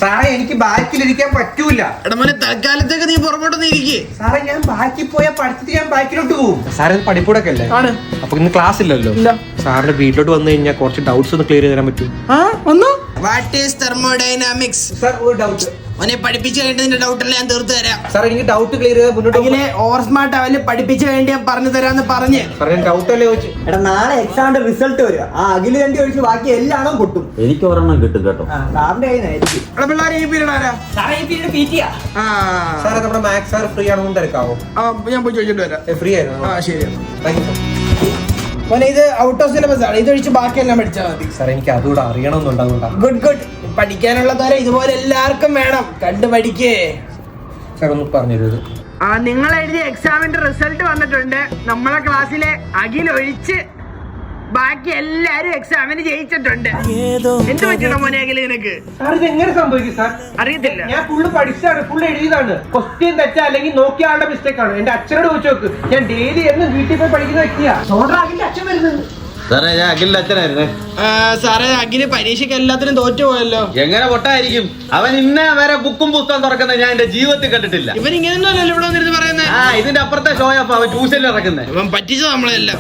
സാറേ എനിക്ക് ബാക്കിലിരിക്കാൻ പറ്റൂല. എടമോനെ തൽക്കാലത്തേക്ക് നീ പുറകോട്ടൊന്ന് ഇരിക്കേ. സാറേ ഞാൻ ബാക്കിൽ പോയാൽ പഠിച്ചിട്ട് ഞാൻ ബാക്കിലോട്ട് പോകും. സാറേ പഠിപ്പൂടൊക്കെ അല്ലേ? ആണ്. അപ്പൊ ഇന്ന് ക്ലാസ് ഇല്ലല്ലോ. സാറിന്റെ വീട്ടിലോട്ട് വന്നു കഴിഞ്ഞാൽ കുറച്ച് ഡൗട്ട്സ് ഒന്ന് ക്ലിയർ ചെയ്ത് തരാൻ പറ്റും? What is thermodynamics? സാർ ഒരു ഡൗട്ട്. മോനെ പഠിപ്പിച്ചു കഴിഞ്ഞിട്ട് നിന്റെ ഡൗട്ട് എല്ലാം ഞാൻ തീർത്തു തരാം. സാർ എനിക്ക് ഡൗട്ട് ക്ലിയർ ചെയ്ത് മുന്നോട്ട് ഓവർ സ്മാർട്ട് അവന് പഠിപ്പിച്ചു കഴിഞ്ഞ് ഞാൻ പറഞ്ഞു തരാന്ന് പറഞ്ഞ്. സാറേ ഡൗട്ട് അല്ലേ ചോദിച്ചു. എടാ നാളെ എക്സാമിന്റെ റിസൾട്ട് വരിക. ആ അഖില് കണ്ടി ഒഴിച്ച് ബാക്കി എല്ലാണോ പൊട്ടും. എനിക്ക് ഒരെണ്ണം കിട്ടും കേട്ടോ. സാറിന്റെ കയ്യിലായിരിക്കും. പിള്ളേരെ ഈ പീരീഡ് ആരാ? സാറേ നമ്മുടെ മാത്സ് സാർ ഫ്രീ ആണെന്ന് തിരക്കാവോ? ഞാൻ പോയി ചോദിച്ചിട്ട് വരാം. ഫ്രീ ആയിരുന്നു. ശരി. Thank you. മോനെ ഇത് ഔട്ട് ഓഫ് സിലബസ് ആണ്. ഇതൊഴിച്ച് ബാക്കിയെല്ലാം പഠിച്ചാൽ മതി. സാർ എനിക്ക് അതുകൂടെ അറിയണമെന്നുണ്ടാകും. ഗുഡ്. പഠിക്കാനുള്ള തരം ഇതുപോലെ എല്ലാവർക്കും വേണം. കണ്ടു പഠിക്കേ. സാർ ഒന്ന് പറഞ്ഞത്. നിങ്ങൾ എഴുതിയ എക്സാമിന്റെ റിസൾട്ട് വന്നിട്ടുണ്ട്. നമ്മളെ ക്ലാസ്സിലെ അഖിൽ ഒഴിച്ച് ബാക്കി എല്ലാരും എക്സാമിന് ജയിച്ചിട്ടുണ്ട്. എന്ത് പറ്റണ മോനെ അഖില് നിനക്ക്? സാർ ഇത് എങ്ങനെ സംഭവിക്കും സാർ? അറിയത്തില്ല. ഞാൻ ഫുള്ള് പഠിച്ചതാണ്, ഫുള്ള് എഴുതിയതാണ്. ക്വസ്റ്റ്യൻ തെറ്റാ അല്ലെങ്കിൽ നോക്കിയ ആളുടെ മിസ്റ്റേക്ക് ആണ്. എന്റെ അച്ഛനോട് ചോദിച്ചു നോക്ക്. ഞാൻ ഡെയിലി എന്നും വീട്ടിൽ പോയി പഠിക്കുന്ന വ്യക്തിയാ. അച്ഛൻ വരുന്നത് സാറേ ഞാൻ അഖിലിന്റെ അച്ഛനായിരുന്നേ. സാറേ അഖില് പരീക്ഷയ്ക്ക് എല്ലാത്തിനും തോറ്റു പോയല്ലോ. എങ്ങനെ പൊട്ടായിരിക്കും? അവൻ ഇന്നേ വരെ ബുക്കും പുസ്തകം തുറക്കുന്നത് ഞാൻ എന്റെ ജീവിതത്തിൽ കണ്ടിട്ടില്ല. ഇവൻ ഇങ്ങനെയൊന്നുമല്ലോ ഇവിടെ വന്നിരുന്ന് പറയുന്നത്. ഇതിന്റെ അപ്പുറത്തെ ഷോയപ്പോ അവൻ ട്യൂഷനിൽ ഇറക്കുന്നത്. ഇവൻ പറ്റിച്ചത് നമ്മളെല്ലാം.